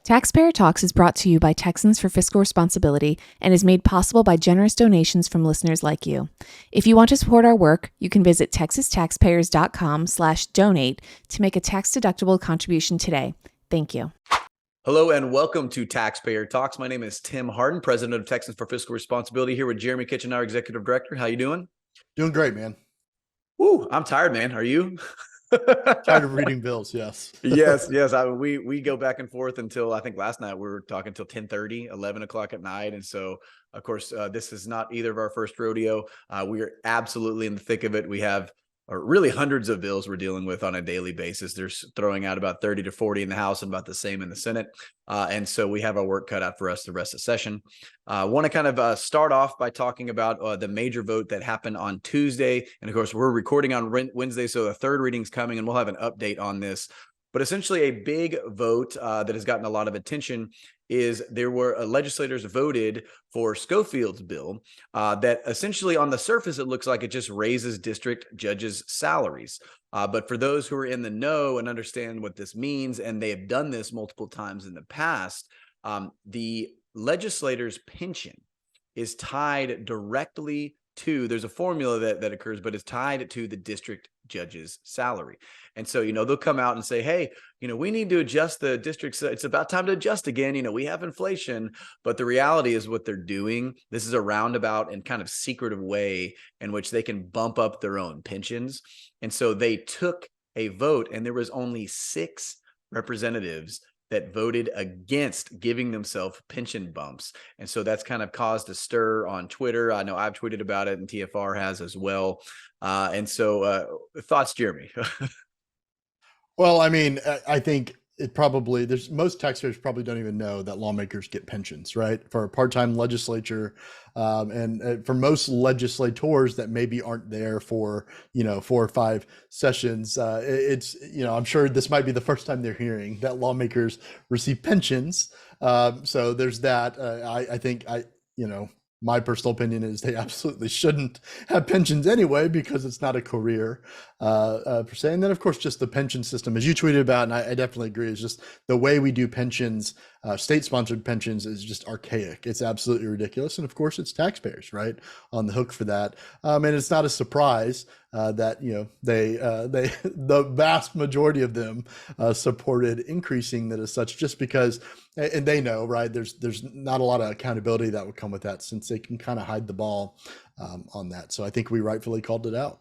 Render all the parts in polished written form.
Taxpayer Talks is brought to you by Texans for Fiscal Responsibility and is made possible by generous donations from listeners like you. If you want to support our work, you can visit texastaxpayers.com/donate to make a tax-deductible contribution today. Thank you. Hello and welcome to Taxpayer Talks. My name is 𝗚𝗪𝗠, president of Texans for Fiscal Responsibility, here with 𝗓𝗪𝗏 𝗡𝗪𝗪, our executive director. How you doing? Doing great, man. Woo, I'm tired, man. Are you? Tired of reading bills, yes. Yes. We go back and forth until, I think last night we were talking until 10:30, 11 o'clock at night. And so, of course, this is not either of our first rodeo. We are absolutely in the thick of it. We have really hundreds of bills we're dealing with on a daily basis. They're throwing out about 30 to 40 in the House and about the same in the Senate. And so we have our work cut out for us the rest of the session. I want to kind of start off by talking about the major vote that happened on Tuesday. And of course, we're recording on Wednesday, so the third reading's coming and we'll have an update on this. But essentially a big vote that has gotten a lot of attention is there were legislators voted for Schofield's bill that essentially on the surface, it looks like it just raises district judges' salaries. But for those who are in the know and understand what this means, and they have done this multiple times in the past, the legislator's pension is tied directly to, there's a formula that occurs, but it's tied to the district judge's salary. And so, they'll come out and say, hey, we need to adjust the districts. It's about time to adjust again. We have inflation, but the reality is what they're doing. This is a roundabout and kind of secretive way in which they can bump up their own pensions. And so they took a vote and there was only 6 representatives that voted against giving themselves pension bumps. And so that's kind of caused a stir on Twitter. I know I've tweeted about it and TFR has as well. And so thoughts, Jeremy? Well, I mean, I think it probably, most taxpayers probably don't even know that lawmakers get pensions, right? For a part-time legislature, and for most legislators that maybe aren't there for, 4 or 5 sessions, it's, I'm sure this might be the first time they're hearing that lawmakers receive pensions. So there's that. I think my personal opinion is they absolutely shouldn't have pensions anyway, because it's not a career per se. And then, of course, just the pension system, as you tweeted about, and I definitely agree, is just the way we do pensions, state-sponsored pensions, is just archaic. It's absolutely ridiculous. And of course, it's taxpayers, right, on the hook for that. And it's not a surprise that the vast majority of them supported increasing that as such, just because, and they know, right, there's not a lot of accountability that would come with that, since they can kind of hide the ball on that. So I think we rightfully called it out.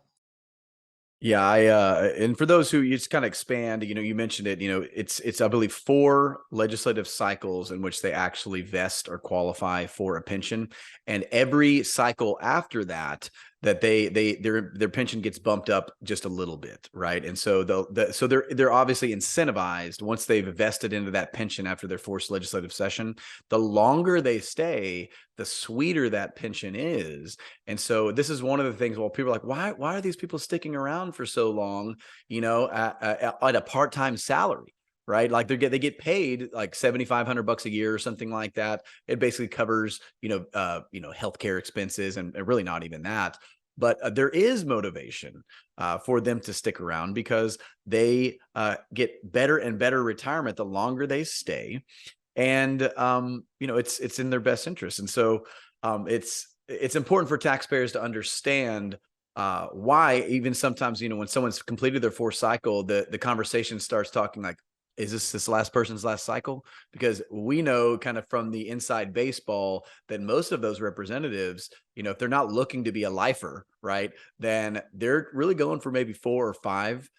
Yeah, and for those who, you just kind of expand, you mentioned it, it's I believe 4 legislative cycles in which they actually vest or qualify for a pension, and every cycle after that their pension gets bumped up just a little bit, right? And so they're obviously incentivized once they've vested into that pension after their 4th legislative session. The longer they stay, the sweeter that pension is. And so this is one of the things. Well, people are like, why are these people sticking around for so long? At a part-time salary. Right, like they get paid like $7,500 a year or something like that. It basically covers healthcare expenses, and really not even that. But there is motivation for them to stick around, because they get better and better retirement the longer they stay, and it's in their best interest. And so it's important for taxpayers to understand why, even sometimes when someone's completed their 4th cycle, the conversation starts talking like, is this last person's last cycle? Because we know kind of from the inside baseball that most of those representatives, if they're not looking to be a lifer, right, then they're really going for maybe 4 or 5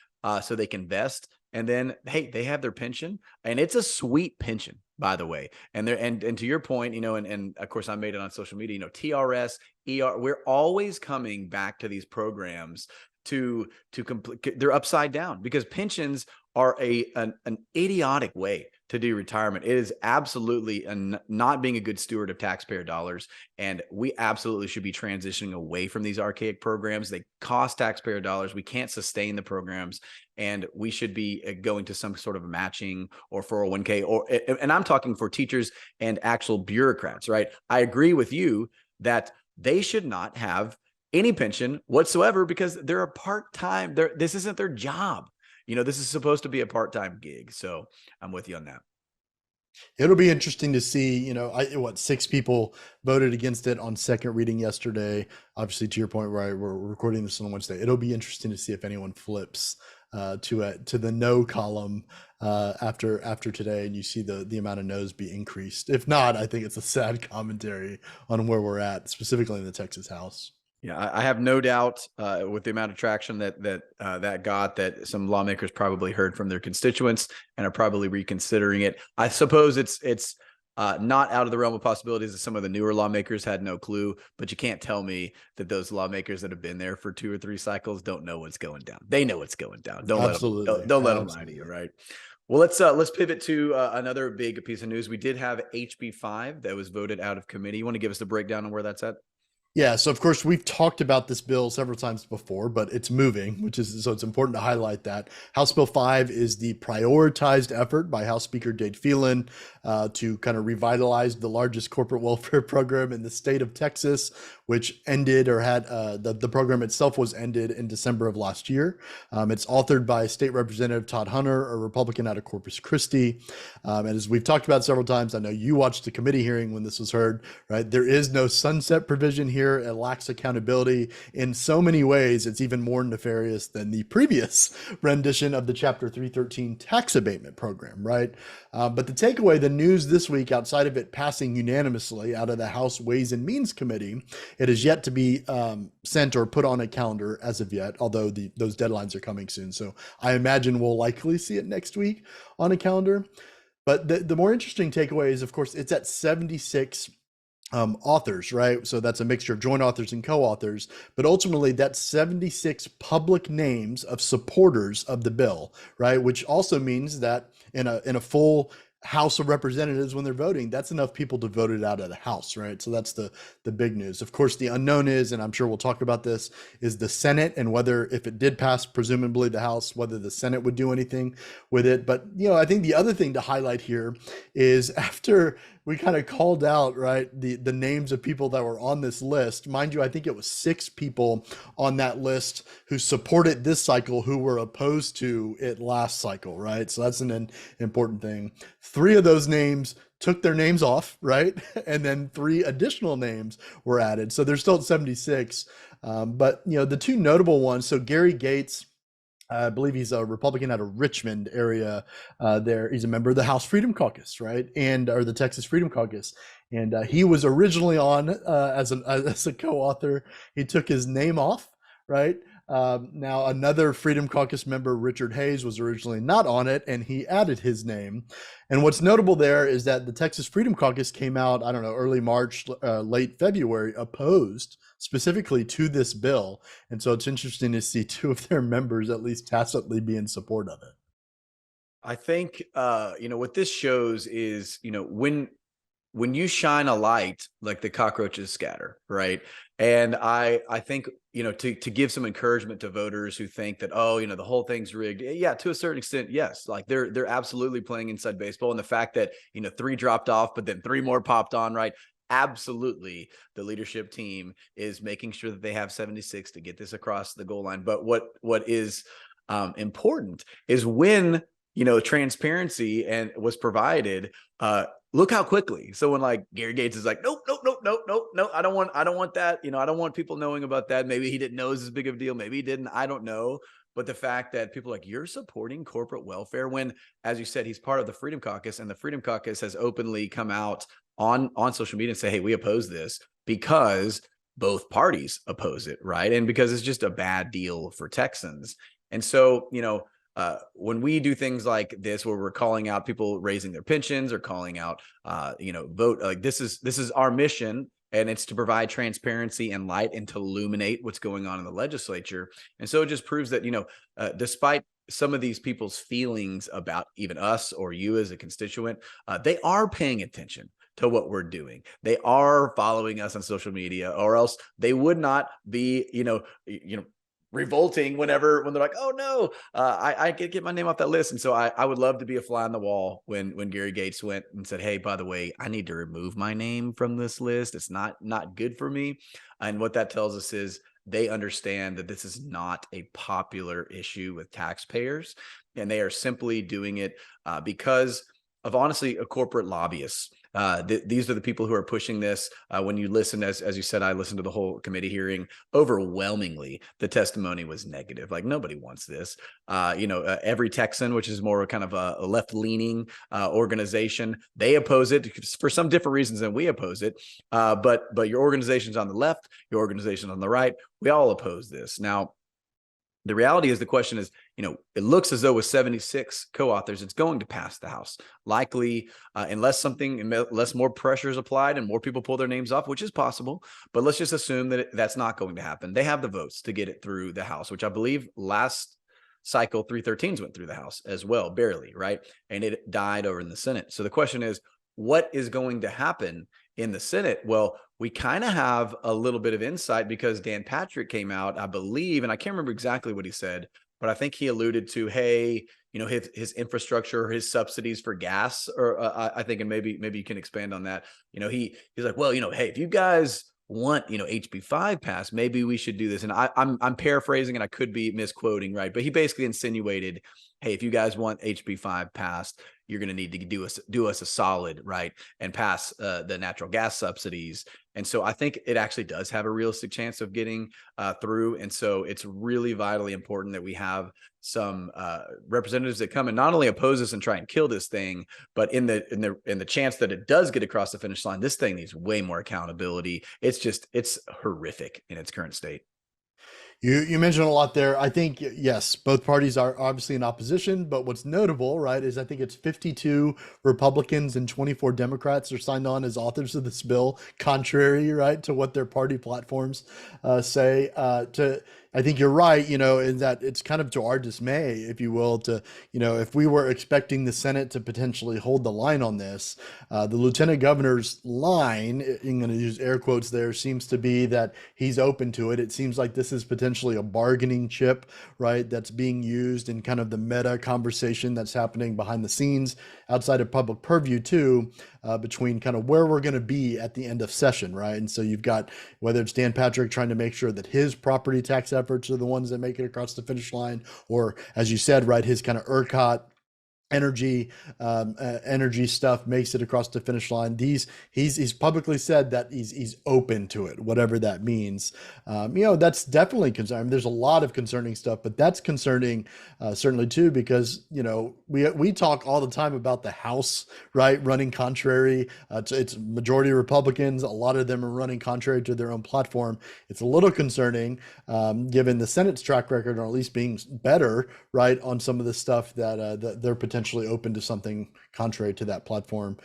so they can vest. And then, hey, they have their pension, and it's a sweet pension, by the way. And to your point, and of course I made it on social media, TRS, ER, we're always coming back to these programs to complete. They're upside down, because pensions are an idiotic way to do retirement. It is absolutely not being a good steward of taxpayer dollars, and we absolutely should be transitioning away from these archaic programs. They cost taxpayer dollars. We can't sustain the programs, and we should be going to some sort of matching or 401k, and I'm talking for teachers and actual bureaucrats, right? I agree with you that they should not have any pension whatsoever, because they're a part-time. This isn't their job. This is supposed to be a part-time gig. So I'm with you on that. It'll be interesting to see, you know, what 6 people voted against it on second reading yesterday. Obviously, to your point, right, we're recording this on Wednesday. It'll be interesting to see if anyone flips to the no column after today, and you see the amount of no's be increased. If not, I think it's a sad commentary on where we're at, specifically in the Texas House. Yeah, I have no doubt with the amount of traction that got, that some lawmakers probably heard from their constituents and are probably reconsidering it. I suppose it's not out of the realm of possibilities that some of the newer lawmakers had no clue, but you can't tell me that those lawmakers that have been there for 2 or 3 cycles don't know what's going down. They know what's going down. Don't Absolutely. don't let them lie to you, right? Well, let's pivot to another big piece of news. We did have HB 5 that was voted out of committee. You want to give us the breakdown on where that's at? Yeah, so of course we've talked about this bill several times before, but it's moving, so it's important to highlight that. House Bill 5 is the prioritized effort by House Speaker 𝗖𝗢𝗠𝗪𝗏 to kind of revitalize the largest corporate welfare program in the state of Texas, which ended, or had the program itself was ended in December of last year. It's authored by State Representative 𝗏𝗪𝗏, a Republican out of Corpus Christi. And as we've talked about several times, I know you watched the committee hearing when this was heard, right? There is no sunset provision here. It lacks accountability. In so many ways, it's even more nefarious than the previous rendition of the Chapter 313 tax abatement program, right? But the takeaway, the news this week, outside of it passing unanimously out of the House Ways and Means Committee, it is yet to be sent or put on a calendar as of yet, although those deadlines are coming soon. So I imagine we'll likely see it next week on a calendar. But the more interesting takeaway is, of course, it's at 76 authors, right? So that's a mixture of joint authors and co-authors, but ultimately that's 76 public names of supporters of the bill, right? Which also means that in a full House of Representatives, when they're voting, that's enough people to vote it out of the House, right? So that's the big news. Of course, the unknown is, and I'm sure we'll talk about this, is the Senate, and whether, if it did pass, presumably the House, whether the Senate would do anything with it. But, you know, I think the other thing to highlight here is, after we kind of called out, right, the names of people that were on this list, mind you, I think it was 6 people on that list who supported this cycle who were opposed to it last cycle, right? So that's an important thing. 3 of those names took their names off, right? And then 3 additional names were added. So there's still at 76. But, you know, the 2 notable ones, so Gary Gates, I believe he's a Republican out of Richmond area there. He's a member of the House Freedom Caucus, right? Or the Texas Freedom Caucus. And he was originally on as a co-author. He took his name off, right? Now, another Freedom Caucus member, Richard Hayes, was originally not on it, and he added his name. And what's notable there is that the Texas Freedom Caucus came out, I don't know, early March, late February, opposed specifically to this bill. And so it's interesting to see 2 of their members at least tacitly be in support of it. I think, you know, what this shows is, you know, when you shine a light, like the cockroaches scatter, right? And I think, you know, to give some encouragement to voters who think that, oh, you know, the whole thing's rigged. Yeah, to a certain extent, yes. Like they're absolutely playing inside baseball. And the fact that, you know, 3 dropped off, but then 3 more popped on, right? Absolutely, the leadership team is making sure that they have 76 to get this across the goal line. But what is important is when, you know, transparency and was provided, look how quickly. So when like Gary Gates is like, nope, I don't want that. You know, I don't want people knowing about that. Maybe he didn't know it was as big of a deal. Maybe he didn't. I don't know. But the fact that people are like, you're supporting corporate welfare, when, as you said, he's part of the Freedom Caucus, and the Freedom Caucus has openly come out on social media and say, hey, we oppose this because both parties oppose it, right? And because it's just a bad deal for Texans. And so, you know, when we do things like this, where we're calling out people raising their pensions or calling out, you know, vote, like this is our mission, and it's to provide transparency and light and to illuminate what's going on in the legislature. And so it just proves that, you know, despite some of these people's feelings about even us or you as a constituent, they are paying attention to what we're doing. They are following us on social media, or else they would not be, you know, revolting when they're like, oh no, I get my name off that list. And so I would love to be a fly on the wall when Gary Gates went and said, hey, by the way, I need to remove my name from this list. It's not good for me. And what that tells us is they understand that this is not a popular issue with taxpayers, and they are simply doing it because honestly a corporate lobbyists. These are the people who are pushing this. When you listen, as you said, I listened to the whole committee hearing. Overwhelmingly, the testimony was negative. Like, nobody wants this. Every Texan, which is more kind of a left-leaning organization, they oppose it for some different reasons than we oppose it. But your organization's on the left, your organization's on the right. We all oppose this. Now, the reality is, the question is, it looks as though with 76 co-authors, it's going to pass the House. Likely, unless more pressure is applied and more people pull their names off, which is possible. But let's just assume that that's not going to happen. They have the votes to get it through the House, which I believe last cycle 313s went through the House as well, barely, right? And it died over in the Senate. So the question is, what is going to happen in the Senate? Well, we kind of have a little bit of insight because Dan Patrick came out, I believe, and I can't remember exactly what he said, but I think he alluded to, hey, his infrastructure, his subsidies for gas, or I think, and maybe you can expand on that. He's like, well, hey, if you guys want, HB5 passed, maybe we should do this. And I'm paraphrasing, and I could be misquoting, right? But he basically insinuated, hey, if you guys want HB5 passed, you're going to need to do us a solid, right, and pass the natural gas subsidies. And so I think it actually does have a realistic chance of getting through. And so it's really vitally important that we have some representatives that come and not only oppose us and try and kill this thing, but in the chance that it does get across the finish line, this thing needs way more accountability. It's horrific in its current state. You mentioned a lot there. I think, yes, both parties are obviously in opposition, but what's notable, right, is I think it's 52 Republicans and 24 Democrats are signed on as authors of this bill, contrary, right, to what their party platforms say. I think you're right, in that it's kind of to our dismay, if you will, if we were expecting the Senate to potentially hold the line on this, the lieutenant governor's line, I'm going to use air quotes there, seems to be that he's open to it. It seems like this is potentially a bargaining chip, right, that's being used in kind of the meta conversation that's happening behind the scenes outside of public purview too, between kind of where we're going to be at the end of session, right? And so you've got, whether it's Dan Patrick trying to make sure that his property tax efforts are the ones that make it across the finish line, or as you said, right, his kind of ERCOT energy stuff makes it across the finish line. He's publicly said that he's open to it, whatever that means. That's definitely concerning. There's a lot of concerning stuff, but that's concerning certainly too, because we talk all the time about the House, right, running contrary to its majority Republicans. A lot of them are running contrary to their own platform. It's a little concerning given the Senate's track record, or at least being better, right, on some of the stuff that they're potentially open to something contrary to that platform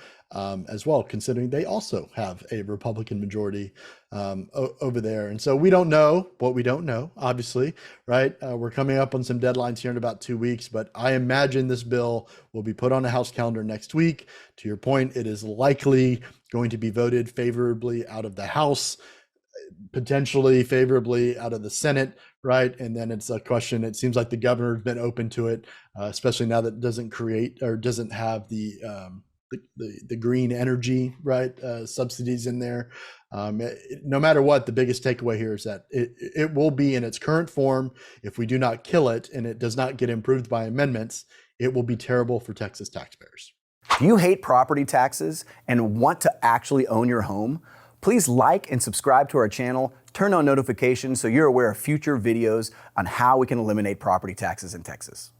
as well, considering they also have a Republican majority over there. And so we don't know what we don't know, obviously, right? We're coming up on some deadlines here in about 2 weeks, but I imagine this bill will be put on a House calendar next week. To your point, it is likely going to be voted favorably out of the House, potentially favorably out of the Senate, right? And then it's a question, it seems like the governor's been open to it, especially now that it doesn't have the green energy, right, subsidies in there. No matter what, the biggest takeaway here is that it will be in its current form. If we do not kill it and it does not get improved by amendments, it will be terrible for Texas taxpayers. Do you hate property taxes and want to actually own your home? Please like and subscribe to our channel, turn on notifications so you're aware of future videos on how we can eliminate property taxes in Texas.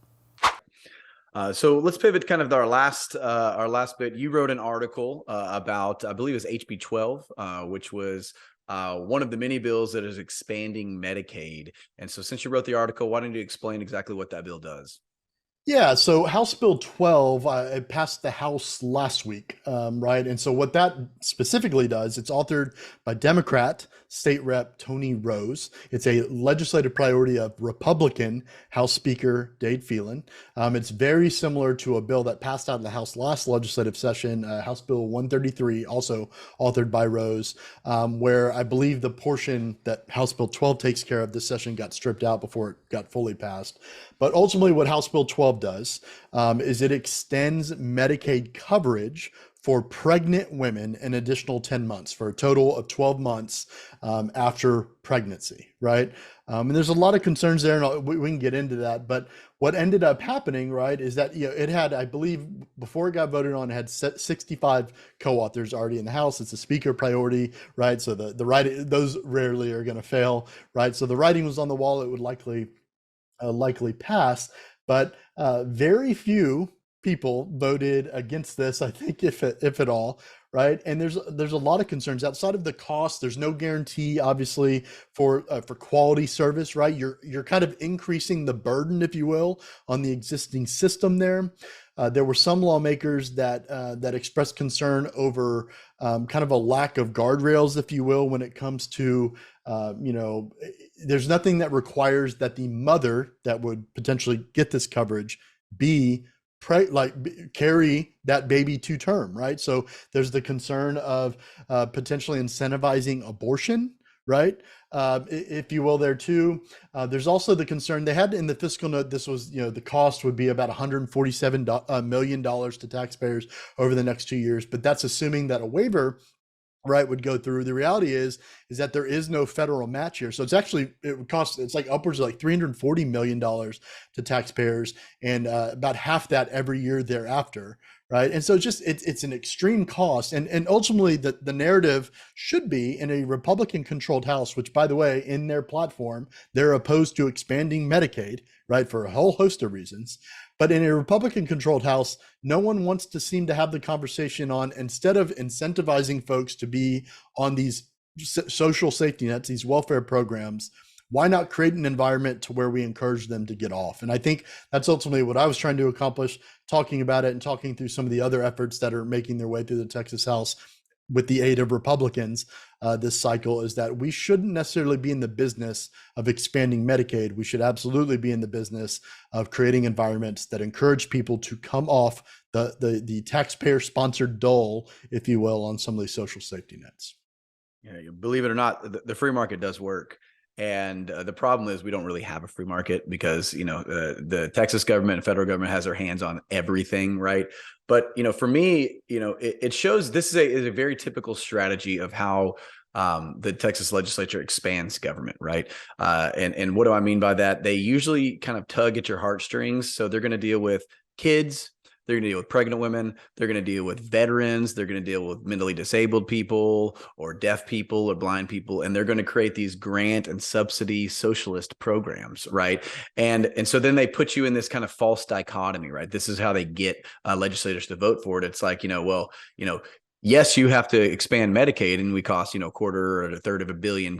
So let's pivot kind of to our last bit. You wrote an article about, I believe it was HB 12, which was one of the many bills that is expanding Medicaid. And so since you wrote the article, why don't you explain exactly what that bill does? Yeah, so House Bill 12 it passed the House last week, right? And so what that specifically does, it's authored by Democrat State Rep Tony Rose. It's a legislative priority of Republican House Speaker 𝗖𝗢𝗦𝗖𝗔𝗍𝗍. It's very similar to a bill that passed out of the House last legislative session, House Bill 133, also authored by Rose, where I believe the portion that House Bill 12 takes care of this session got stripped out before it got fully passed. But ultimately what House Bill 12 does is it extends Medicaid coverage for pregnant women an additional 10 months for a total of 12 months after pregnancy, right? And there's a lot of concerns there, and we can get into that. But what ended up happening, right, is that, it had, I believe, before it got voted on, it had 65 co-authors already in the House. It's a speaker priority, right? So the writing, those rarely are going to fail, right? So the writing was on the wall. It would likely pass, but very few people voted against this, I think, if at all, right? And there's a lot of concerns outside of the cost. There's no guarantee, obviously, for quality service, right? You're kind of increasing the burden, if you will, on the existing system there. There were some lawmakers that expressed concern over kind of a lack of guardrails, if you will, when it comes to, there's nothing that requires that the mother that would potentially get this coverage carry that baby to term, right? So there's the concern of potentially incentivizing abortion, right? If you will, there too. There's also the concern they had in the fiscal note. This was, the cost would be about $147 million to taxpayers over the next 2 years, but that's assuming that a waiver, right, would go through. The reality is that there is no federal match here. So it's like upwards of like $340 million to taxpayers, and about half that every year thereafter, right? And so it's an extreme cost. And ultimately the narrative should be, in a Republican controlled House, which, by the way, in their platform, they're opposed to expanding Medicaid, right, for a whole host of reasons. But in a Republican-controlled House, no one wants to seem to have the conversation on, instead of incentivizing folks to be on these social safety nets, these welfare programs, why not create an environment to where we encourage them to get off? And I think that's ultimately what I was trying to accomplish, talking about it and talking through some of the other efforts that are making their way through the Texas House with the aid of Republicans this cycle, is that we shouldn't necessarily be in the business of expanding Medicaid. We should absolutely be in the business of creating environments that encourage people to come off the taxpayer-sponsored dole, if you will, on some of these social safety nets. Yeah, believe it or not, the free market does work. And the problem is we don't really have a free market because, the Texas government and federal government has their hands on everything, right? But, for me, it shows this is a very typical strategy of how the Texas legislature expands government, right? And what do I mean by that? They usually kind of tug at your heartstrings. So they're going to deal with kids. They're going to deal with pregnant women. They're going to deal with veterans. They're going to deal with mentally disabled people or deaf people or blind people. And they're going to create these grant and subsidy socialist programs, right? And so then they put you in this kind of false dichotomy, right? This is how they get legislators to vote for it. It's like, yes, you have to expand Medicaid and we cost, a quarter or a third of $1 billion.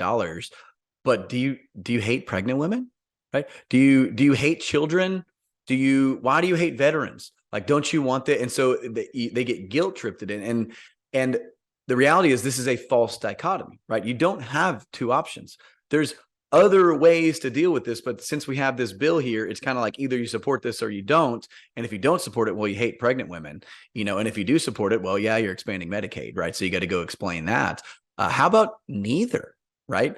But do you hate pregnant women, right? Do you hate children? Why do you hate veterans? Like, don't you want that? And so they get guilt tripped in. And the reality is this is a false dichotomy, right? You don't have two options. There's other ways to deal with this. But since we have this bill here, it's kind of like either you support this or you don't. And if you don't support it, well, you hate pregnant women, and if you do support it, well, yeah, you're expanding Medicaid, right? So you got to go explain that. How about neither, right?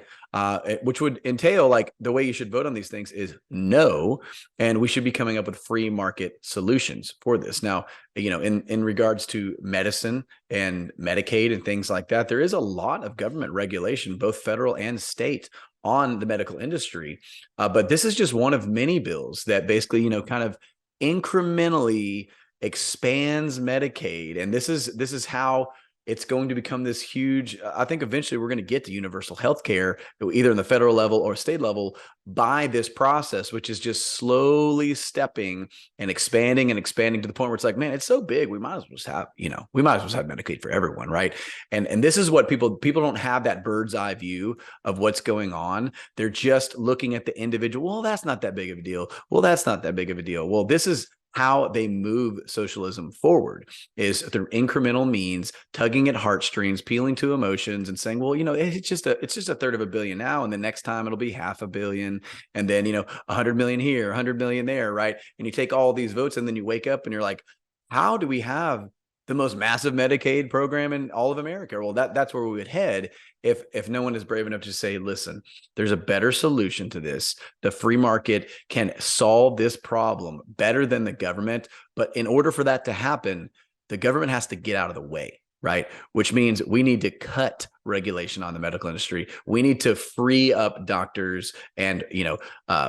Which would entail, like, the way you should vote on these things is no, and we should be coming up with free market solutions for this. Now, in regards to medicine and Medicaid and things like that, there is a lot of government regulation, both federal and state, on the medical industry. But this is just one of many bills that basically, kind of incrementally expands Medicaid. And this is how it's going to become this huge, I think eventually we're going to get to universal health care, either in the federal level or state level, by this process, which is just slowly stepping and expanding to the point where it's like, man, it's so big, we might as well just have, Medicaid for everyone, right? And this is what people don't have, that bird's eye view of what's going on. They're just looking at the individual. Well, that's not that big of a deal. Well, that's not that big of a deal. Well, this is how they move socialism forward, is through incremental means, tugging at heartstrings, peeling to emotions, and saying, well, it's just a $1/3 billion now, and the next time it'll be $500 million, and then 100 million here, 100 million there, right? And you take all these votes, and then you wake up and you're like, how do we have the most massive Medicaid program in all of America? Well, that's where we would head if no one is brave enough to say, listen, there's a better solution to this. The free market can solve this problem better than the government. But in order for that to happen, the government has to get out of the way, right? Which means we need to cut regulation on the medical industry. We need to free up doctors and,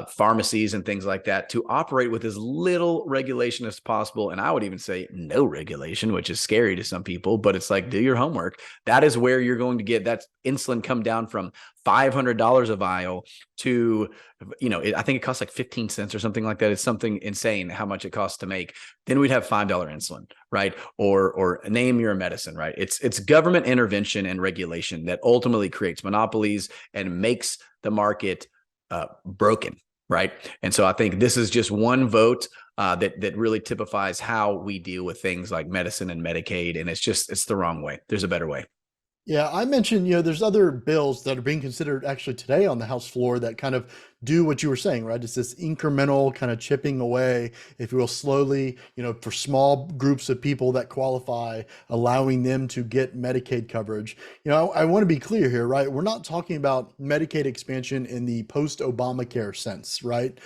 pharmacies and things like that to operate with as little regulation as possible. And I would even say no regulation, which is scary to some people, but it's like, do your homework. That is where you're going to get that insulin come down from $500 a vial to, I think it costs like 15 cents or something like that. It's something insane how much it costs to make. Then we'd have $5 insulin, right? Or name your medicine, right? It's government intervention and regulation that ultimately creates monopolies and makes the market broken, right? And so I think this is just one vote that really typifies how we deal with things like medicine and Medicaid. And it's the wrong way. There's a better way. Yeah, I mentioned, there's other bills that are being considered actually today on the House floor that kind of do what you were saying, right? It's this incremental kind of chipping away, if you will, slowly, for small groups of people that qualify, allowing them to get Medicaid coverage. I want to be clear here, right? We're not talking about Medicaid expansion in the post-Obamacare sense, right?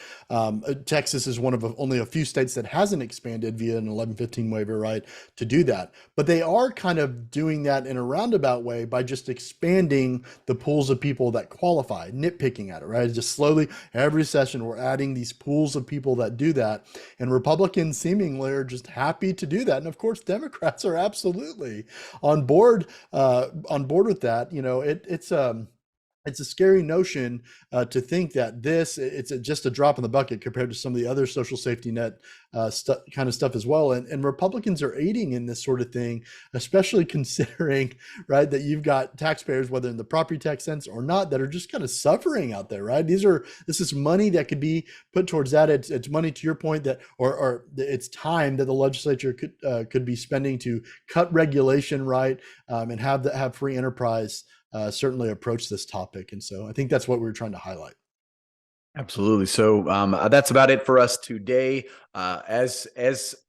Texas is one of only a few states that hasn't expanded via an 1115 waiver, right, to do that. But they are kind of doing that in a roundabout way by just expanding the pools of people that qualify, nitpicking at it, right? Just slowly, every session, we're adding these pools of people that do that. And Republicans seemingly are just happy to do that. And of course, Democrats are absolutely on board with that. It's a scary notion to think that it's just a drop in the bucket compared to some of the other social safety net kind of stuff as well. And Republicans are aiding in this sort of thing, especially considering, right, that you've got taxpayers, whether in the property tax sense or not, that are just kind of suffering out there, right? This is money that could be put towards that. It's money, to your point, that or it's time that the legislature could be spending to cut regulation, right, and have free enterprise certainly approach this topic. And so I think that's what we were trying to highlight. Absolutely. So that's about it for us today. As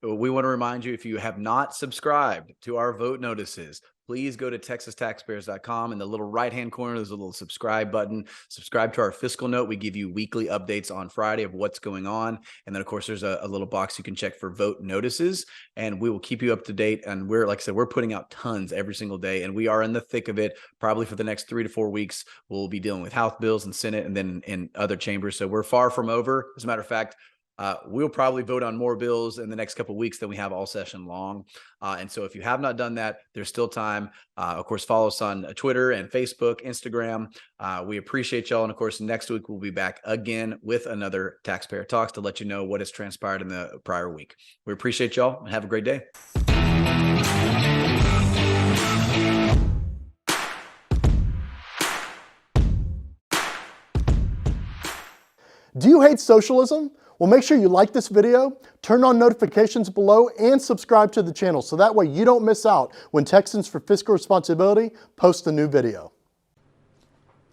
we want to remind you, if you have not subscribed to our vote notices, please go to TexasTaxpayers.com. In the little right-hand corner, there's a little subscribe button. Subscribe to our fiscal note. We give you weekly updates on Friday of what's going on. And then, of course, there's a little box you can check for vote notices, and we will keep you up to date. And like I said, we're putting out tons every single day, and we are in the thick of it. Probably for the next 3 to 4 weeks, we'll be dealing with House bills and Senate and then in other chambers. So we're far from over. As a matter of fact, we'll probably vote on more bills in the next couple of weeks than we have all session long. And so if you have not done that, there's still time. Of course, follow us on Twitter and Facebook, Instagram. We appreciate y'all. And of course, next week, we'll be back again with another Taxpayer Talks to let you know what has transpired in the prior week. We appreciate y'all and have a great day. Do you hate socialism? Well, make sure you like this video, turn on notifications below, and subscribe to the channel so that way you don't miss out when Texans for Fiscal Responsibility post a new video.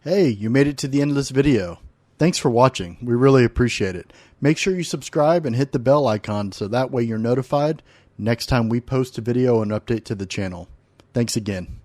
Hey, you made it to the end of this video. Thanks for watching. We really appreciate it. Make sure you subscribe and hit the bell icon so that way you're notified next time we post a video and update to the channel. Thanks again.